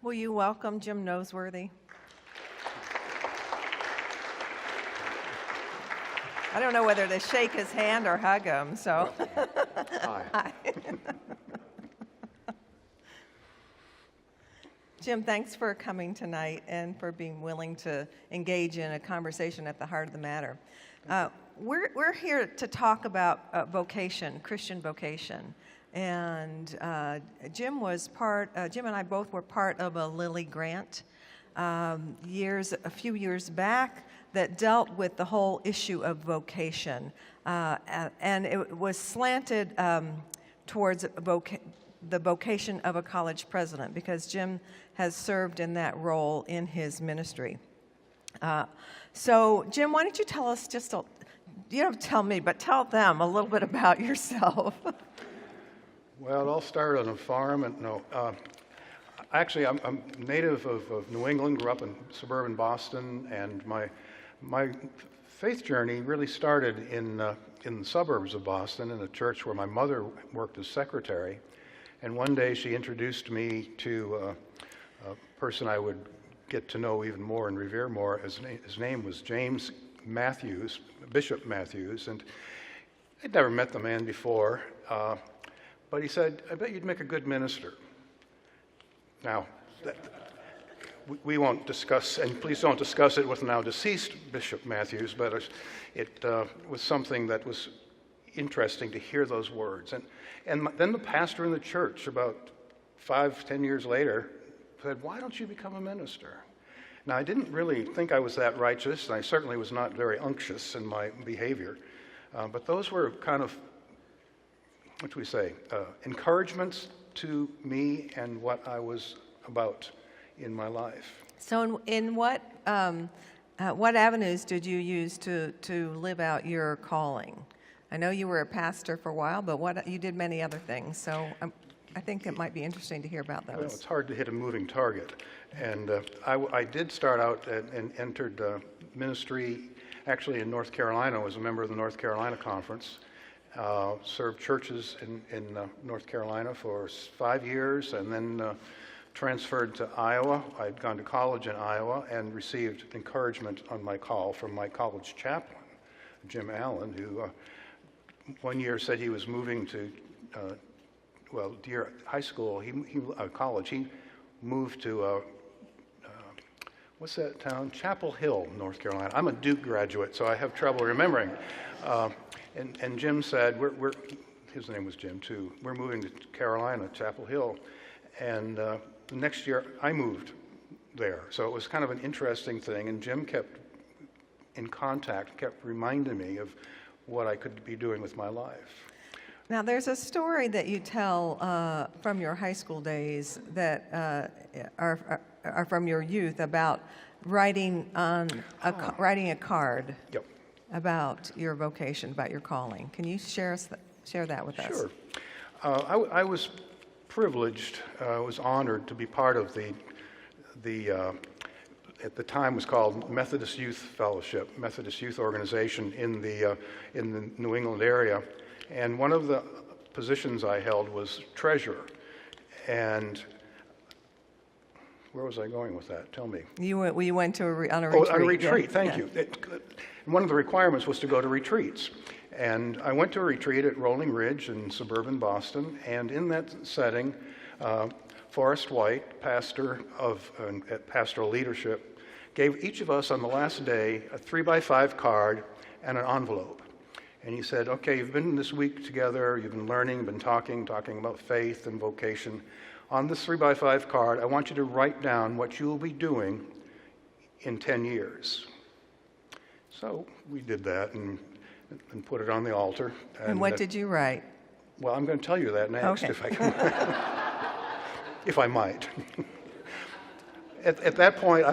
Will you welcome Jim Noseworthy? I don't know whether to shake his hand or hug him, so. Hi. Hi. Jim, thanks for coming tonight and for being willing to engage in a conversation at the heart of the matter. We're here to talk about vocation, Christian vocation. And Jim and I both were part of a Lilly grant a few years back that dealt with the whole issue of vocation. And it was slanted towards the vocation of a college president, because Jim has served in that role in his ministry. So, Jim, why don't you tell us you don't tell me, but tell them a little bit about yourself. Well, I'll start on a farm. Actually, I'm native of New England, grew up in suburban Boston, and my faith journey really started in the suburbs of Boston in a church where my mother worked as secretary. And one day she introduced me to a person I would get to know even more and revere more. His name was James Matthews, Bishop Matthews, and I'd never met the man before. But he said, "I bet you'd make a good minister." Now, we won't discuss, and please don't discuss it with now deceased Bishop Matthews, but it was something that was interesting to hear those words. And then the pastor in the church, about 5-10 years later, said, "Why don't you become a minister?" Now, I didn't really think I was that righteous, and I certainly was not very unctuous in my behavior. But those were kind of, what do we say, encouragements to me and what I was about in my life. So in what avenues did you use to live out your calling? I know you were a pastor for a while, but you did many other things. So I think it might be interesting to hear about those. Well, it's hard to hit a moving target. And I did start out and entered ministry actually in North Carolina. I was a member of the North Carolina Conference. Served churches in North Carolina for 5 years, and then transferred to Iowa. I'd gone to college in Iowa and received encouragement on my call from my college chaplain, Jim Allen, who one year said he was moving to, Deer High School, college. He moved to, what's that town? Chapel Hill, North Carolina. I'm a Duke graduate, so I have trouble remembering. And Jim said, his name was Jim too, we're moving to Carolina, Chapel Hill. And the next year I moved there. So it was kind of an interesting thing. And Jim kept in contact, kept reminding me of what I could be doing with my life. Now, there's a story that you tell from your high school days that are from your youth about writing a card. Yep. About your vocation, about your calling. Can you share that with us? Sure. I was privileged, was honored to be part of the at the time was called Methodist Youth Fellowship, Methodist Youth Organization in the New England area. And one of the positions I held was treasurer. And where was I going with that? Tell me. You went to on a retreat. Oh, on a retreat, yeah. thank you. One of the requirements was to go to retreats. And I went to a retreat at Rolling Ridge in suburban Boston, and in that setting, Forrest White, pastor at Pastoral Leadership, gave each of us on the last day a 3x5 card and an envelope. And he said, "Okay, you've been this week together, you've been learning, been talking about faith and vocation. On this 3x5 card, I want you to write down what you will be doing in 10 years. So we did that and put it on the altar. And what did you write? Well, I'm going to tell you that next, okay. if I can, if I might. At that point,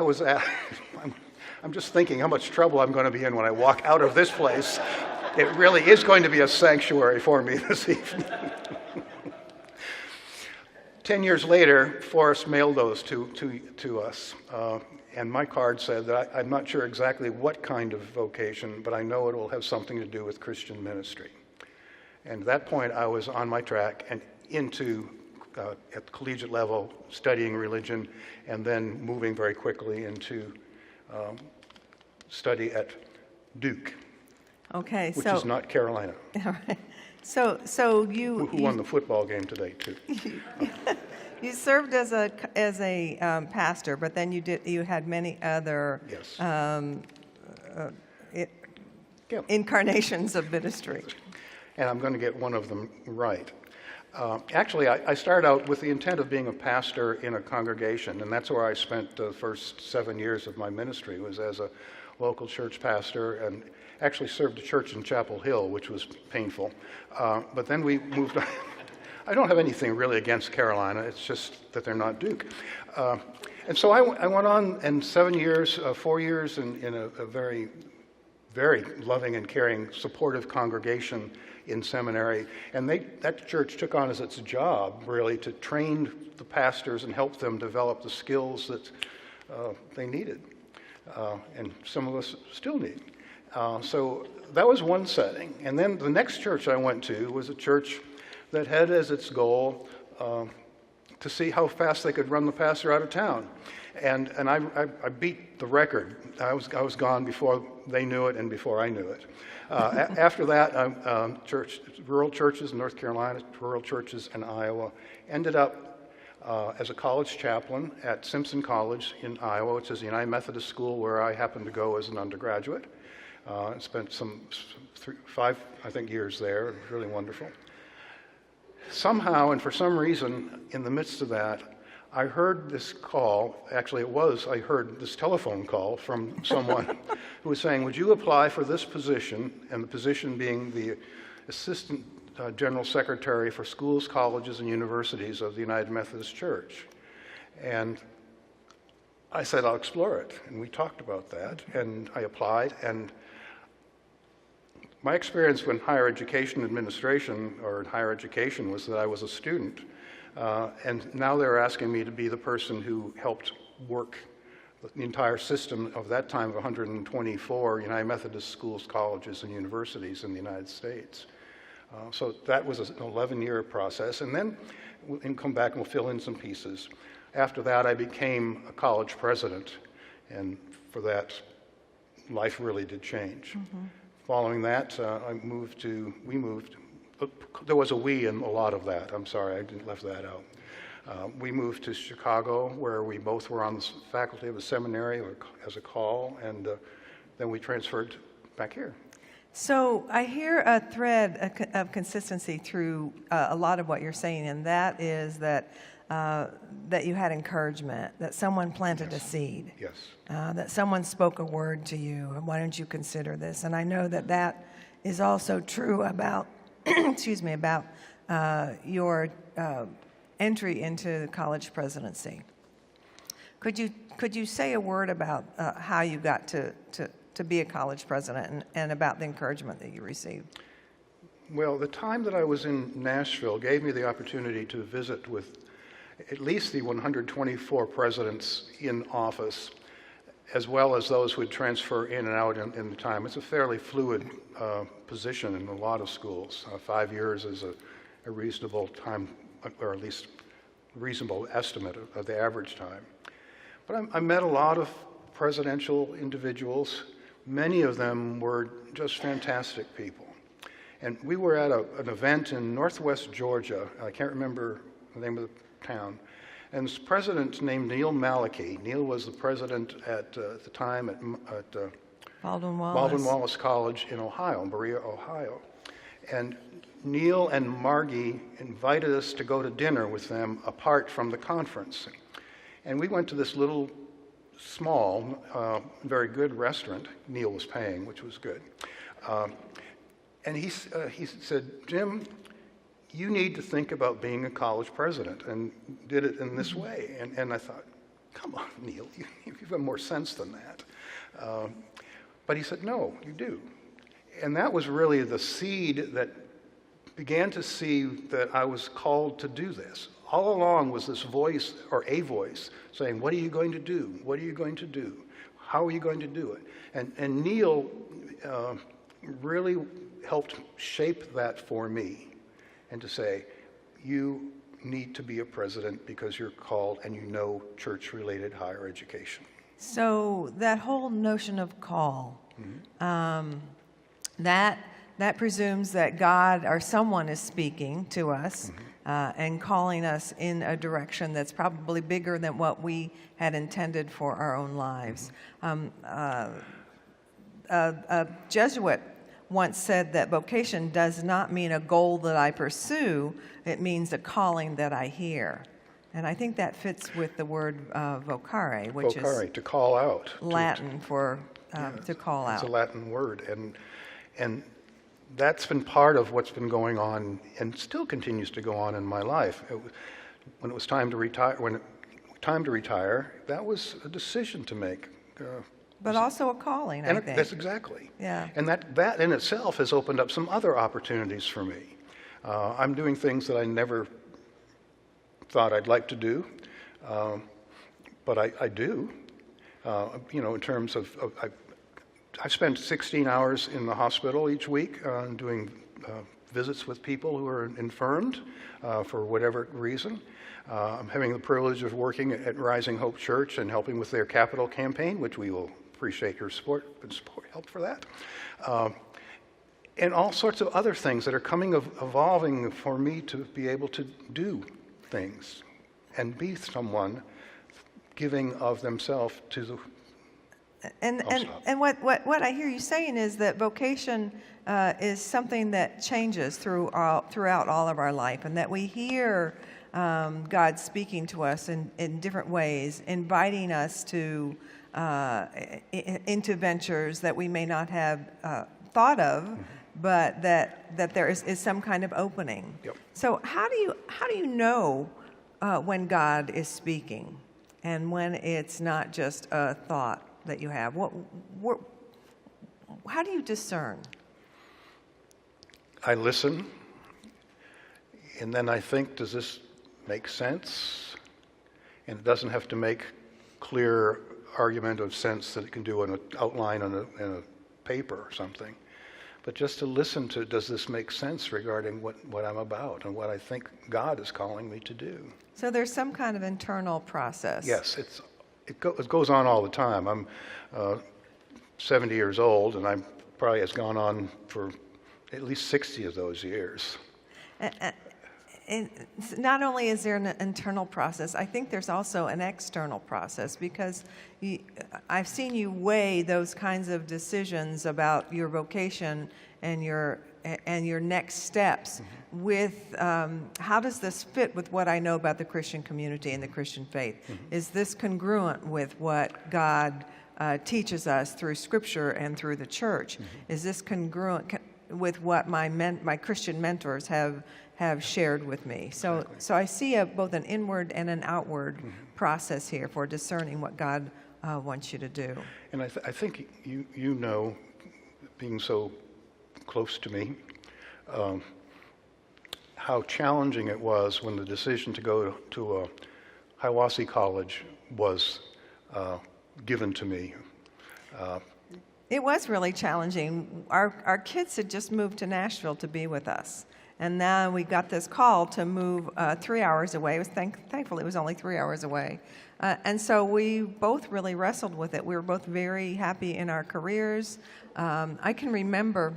I'm just thinking how much trouble I'm going to be in when I walk out of this place. It really is going to be a sanctuary for me this evening. 10 years later, Forrest mailed those to us. And my card said that I'm not sure exactly what kind of vocation, but I know it will have something to do with Christian ministry. And at that point, I was on my track and into at the collegiate level, studying religion, and then moving very quickly into study at Duke, Okay, which so is not Carolina, all right. So who won the football game today, too. you served as a pastor, but then you had many other Yes. Yeah. incarnations of ministry. And I'm going to get one of them right. Actually, I started out with the intent of being a pastor in a congregation, and that's where I spent the first 7 years of my ministry, was as a local church pastor, and actually served a church in Chapel Hill, which was painful. But then we moved on. I don't have anything really against Carolina, it's just that they're not Duke. And so I went on, and 7 years, 4 years in a very, very loving and caring, supportive congregation in seminary. And that church took on as its job, really, to train the pastors and help them develop the skills that they needed, and some of us still need. So that was one setting. And then the next church I went to was a church that had as its goal to see how fast they could run the pastor out of town. And I beat the record. I was gone before they knew it and before I knew it. After that, rural churches in North Carolina, rural churches in Iowa, ended up as a college chaplain at Simpson College in Iowa, which is the United Methodist School where I happened to go as an undergraduate. I spent some 5, I think, years there. It was really wonderful. Somehow, and for some reason, in the midst of that, I heard this call. Actually, I heard this telephone call from someone who was saying, would you apply for this position, and the position being the Assistant General Secretary for Schools, Colleges, and Universities of the United Methodist Church. And I said, I'll explore it. And we talked about that, and I applied. And my experience in higher education administration, or in higher education, was that I was a student. And now they're asking me to be the person who helped work the entire system of that time of 124 United Methodist schools, colleges, and universities in the United States. So that was an 11-year process. And then we'll come back and we'll fill in some pieces. After that, I became a college president. And for that, life really did change. Mm-hmm. Following that, we moved. There was a we in a lot of that. I'm sorry, I didn't left that out. We moved to Chicago, where we both were on the faculty of a seminary as a call, and then we transferred back here. So I hear a thread of consistency through a lot of what you're saying, and that is that you had encouragement, that someone planted a seed, yes, that someone spoke a word to you, and why don't you consider this? And I know that is also true about about your entry into the college presidency. Could you say a word about how you got to be a college president and about the encouragement that you received? Well, the time that I was in Nashville gave me the opportunity to visit with at least the 124 presidents in office, as well as those who would transfer in and out in the time. It's a fairly fluid position in a lot of schools. 5 years is a reasonable time, or at least reasonable estimate of the average time. But I met a lot of presidential individuals. Many of them were just fantastic people. And we were at an event in northwest Georgia. I can't remember the name of the town. And this president named Neil Malachy. Neil was the president at the time at Baldwin Wallace College in Ohio, Berea, Ohio. And Neil and Margie invited us to go to dinner with them apart from the conference. And we went to this little, small, very good restaurant. Neil was paying, which was good. And he said, Jim, you need to think about being a college president, and did it in this way. And I thought, come on, Neil, you have more sense than that. But he said, no, you do. And that was really the seed that began to see that I was called to do this. All along was this voice, or a voice, saying, what are you going to do? What are you going to do? How are you going to do it? And Neil really helped shape that for me, and to say, you need to be a president because you're called and you know church-related higher education. So that whole notion of call, that presumes that God or someone is speaking to us and calling us in a direction that's probably bigger than what we had intended for our own lives. A Jesuit once said that vocation does not mean a goal that I pursue, it means a calling that I hear. And I think that fits with the word vocare, which is to call out. Latin for to call out. It's a Latin word, and that's been part of what's been going on and still continues to go on in my life. When it was time to retire, that was a decision to make. But also a calling, I think. That's exactly. Yeah. And that in itself has opened up some other opportunities for me. I'm doing things that I never thought I'd like to do, but I do. In terms of I spend 16 hours in the hospital each week doing visits with people who are infirmed for whatever reason. I'm having the privilege of working at Rising Hope Church and helping with their capital campaign, which we will appreciate your support help for that. And all sorts of other things that are evolving for me to be able to do things and be someone giving of themselves to the. And what I hear you saying is that vocation is something that changes throughout all of our life, and that we hear God speaking to us in different ways, inviting us to into ventures that we may not have thought of, but that there is some kind of opening. Yep. So how do you know when God is speaking, and when it's not just a thought that you have? How do you discern? I listen, and then I think, does this make sense? And it doesn't have to make clear argument of sense that it can do in an outline in a paper or something, but just to listen to, does this make sense regarding what I'm about and what I think God is calling me to do? So there's some kind of internal process. Yes, it goes on all the time. I'm 70 years old, and I probably has gone on for at least 60 of those years. And not only is there an internal process, I think there's also an external process, because I've seen you weigh those kinds of decisions about your vocation and your next steps with how does this fit with what I know about the Christian community and the Christian faith? Is this congruent with what God teaches us through Scripture and through the church? Is this congruent with what my Christian mentors have shared with me? So I see both an inward and an outward process here for discerning what God wants you to do. And I think you know, being so close to me, how challenging it was when the decision to go to a Hiawassee college was given to me. It was really challenging. Our kids had just moved to Nashville to be with us. And now we got this call to move 3 hours away. It was thankfully, it was only 3 hours away. And so we both really wrestled with it. We were both very happy in our careers. I can remember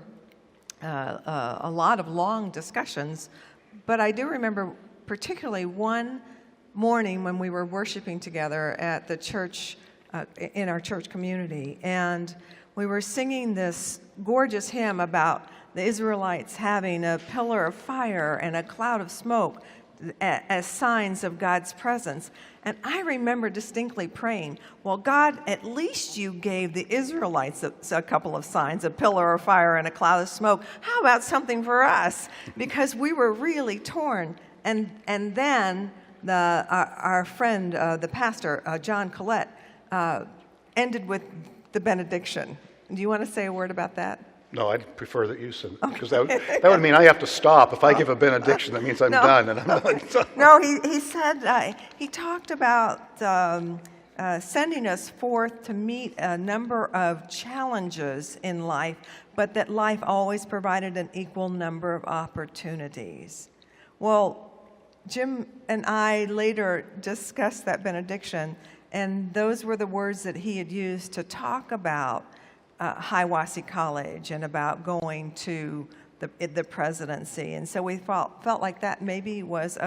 a lot of long discussions, but I do remember particularly one morning when we were worshiping together at the church, in our church community, and we were singing this gorgeous hymn about the Israelites having a pillar of fire and a cloud of smoke as signs of God's presence. And I remember distinctly praying, well, God, at least you gave the Israelites a couple of signs, a pillar of fire and a cloud of smoke. How about something for us? Because we were really torn. And then our friend, the pastor, John Collette, ended with the benediction. Do you want to say a word about that? No, I'd prefer that you said, because that would mean I have to stop. If I give a benediction, that means I'm done, and I'm not. No, he said, he talked about sending us forth to meet a number of challenges in life, but that life always provided an equal number of opportunities. Well, Jim and I later discussed that benediction, and those were the words that he had used to talk about Hiawassee College and about going to the presidency. And so we felt like that maybe was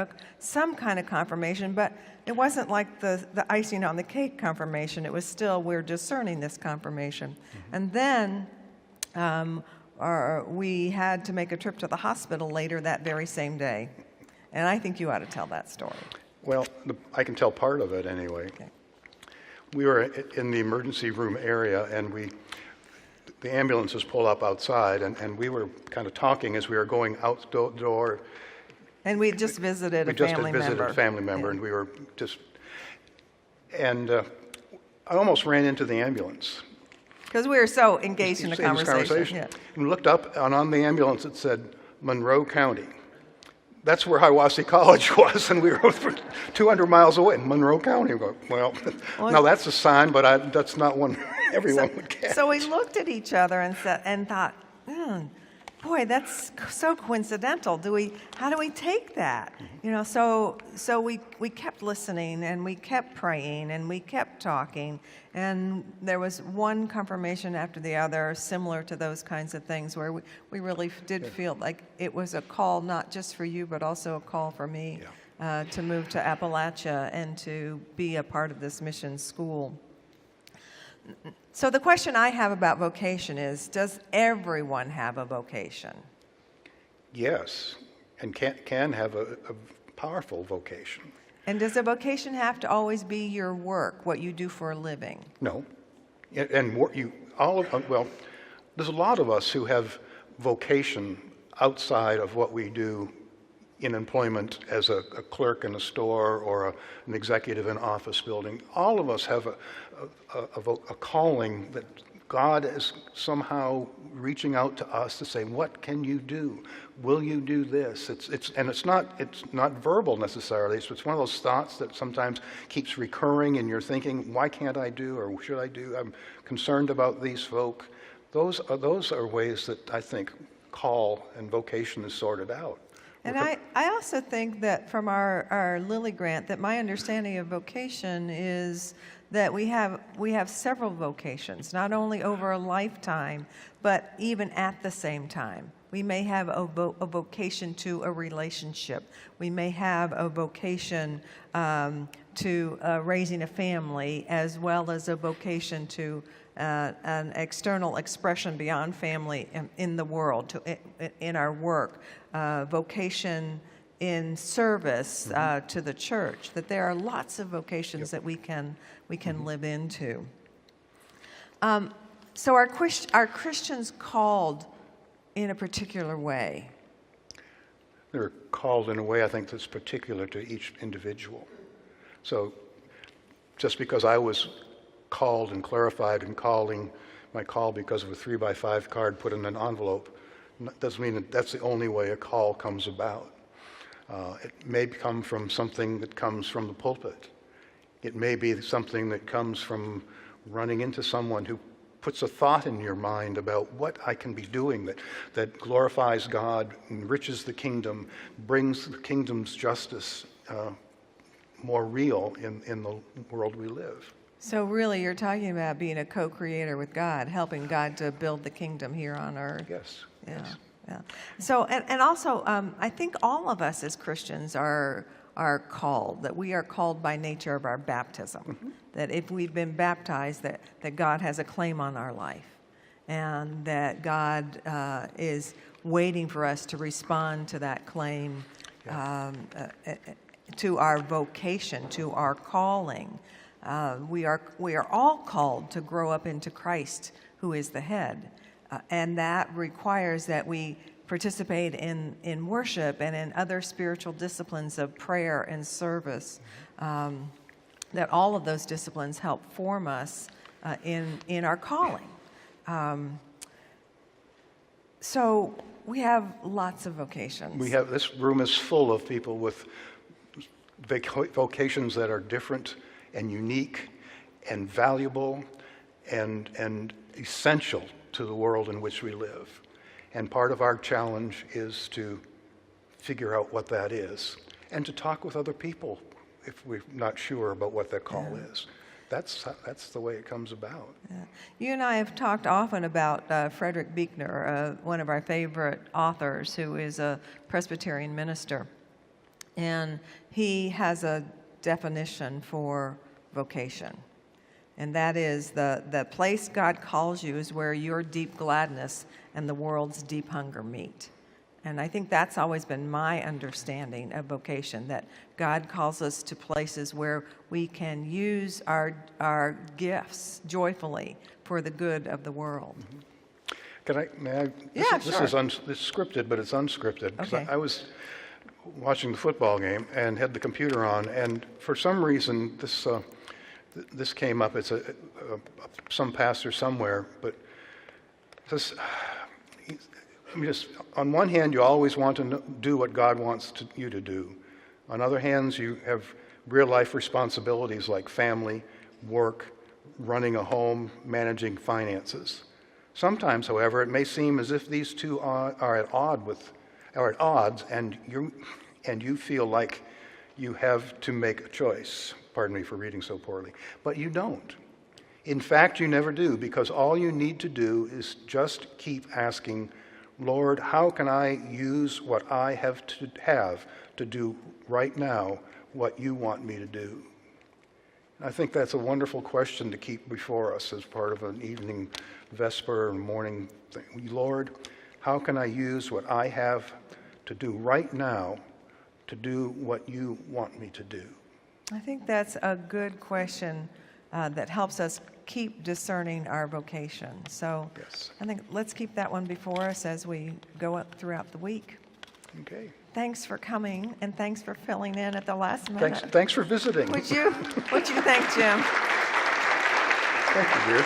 some kind of confirmation, but it wasn't like the icing on the cake confirmation. It was still, we're discerning this confirmation. Mm-hmm. And then we had to make a trip to the hospital later that very same day. And I think you ought to tell that story. Well, I can tell part of it anyway. Okay. We were in the emergency room area, and the ambulances pull up outside, and we were kind of talking as we were going out the door. And we just visited a family member. Yeah. And we were I almost ran into the ambulance. Because we were so engaged in the conversation. Yeah. And looked up, and on the ambulance it said, Monroe County. That's where Hiawassee College was, and we were 200 miles away in Monroe County. Well, now that's a sign, but that's not one everyone would get. So we looked at each other and thought, boy, that's so coincidental. How do we take that? Mm-hmm. So we kept listening, and we kept praying, and we kept talking, and there was one confirmation after the other, similar to those kinds of things, where we really did feel like it was a call not just for you, but also a call for me to move to Appalachia and to be a part of this mission school. So the question I have about vocation is, does everyone have a vocation? Yes, and can have a powerful vocation. And does a vocation have to always be your work, what you do for a living? No. And there's a lot of us who have vocation outside of what we do in employment as a clerk in a store or an executive in an office building. All of us have a calling that God is somehow reaching out to us to say, what can you do? Will you do this? It's not verbal necessarily. It's one of those thoughts that sometimes keeps recurring in your thinking, why can't I do, or should I do? I'm concerned about these folk. Those are ways that I think call and vocation is sorted out. And I also think that from our Lilly grant, that my understanding of vocation is that we have several vocations, not only over a lifetime, but even at the same time. We may have a vocation to a relationship. We may have a vocation to raising a family, as well as a vocation to an external expression beyond family in the world, in our work. Vocation in service to the church. That there are lots of vocations that we can live into. So are Christians called in a particular way? They're called in a way, I think, that's particular to each individual. So just because I was called and clarified in calling my call because of a 3x5 card put in an envelope doesn't mean that that's the only way a call comes about. It may come from something that comes from the pulpit. It may be something that comes from running into someone who puts a thought in your mind about what I can be doing that glorifies God, enriches the kingdom, brings the kingdom's justice more real in the world we live. So really you're talking about being a co-creator with God, helping God to build the kingdom here on earth. Yes. Yeah. Yes. Yeah. So, and also, I think all of us as Christians are called, that we are called by nature of our baptism, mm-hmm. that if we've been baptized, that God has a claim on our life, and that God is waiting for us to respond to that claim, to our vocation, to our calling. We are all called to grow up into Christ, who is the head. And that requires that we participate in worship and in other spiritual disciplines of prayer and service, that all of those disciplines help form us in our calling. So we have lots of vocations. This room is full of people with vocations that are different and unique and valuable and essential to the world in which we live. And part of our challenge is to figure out what that is and to talk with other people if we're not sure about what that call is. That's the way it comes about. Yeah. You and I have talked often about Frederick Buechner, one of our favorite authors, who is a Presbyterian minister. And he has a definition for vocation. And that is the place God calls you is where your deep gladness and the world's deep hunger meet. And I think that's always been my understanding of vocation, that God calls us to places where we can use our gifts joyfully for the good of the world. May I? Yeah, This sure. is scripted, but it's unscripted. 'Cause Okay. I was watching the football game and had the computer on, and for some reason this came up. It's some pastor somewhere, but this. On one hand, you always want to do what God wants you to do. On other hands, you have real life responsibilities like family, work, running a home, managing finances. Sometimes, however, it may seem as if these two are at odds, and you feel like you have to make a choice. Pardon me for reading so poorly, but you don't. In fact, you never do, because all you need to do is just keep asking, Lord, how can I use what I have to do right now what you want me to do? I think that's a wonderful question to keep before us as part of an evening vesper and morning thing. Lord, how can I use what I have to do right now to do what you want me to do? I think that's a good question that helps us keep discerning our vocation. So Yes. I think let's keep that one before us as we go up throughout the week. Okay. Thanks for coming, and thanks for filling in at the last minute. Thanks for visiting. Would you thank Jim? Thank you, dear.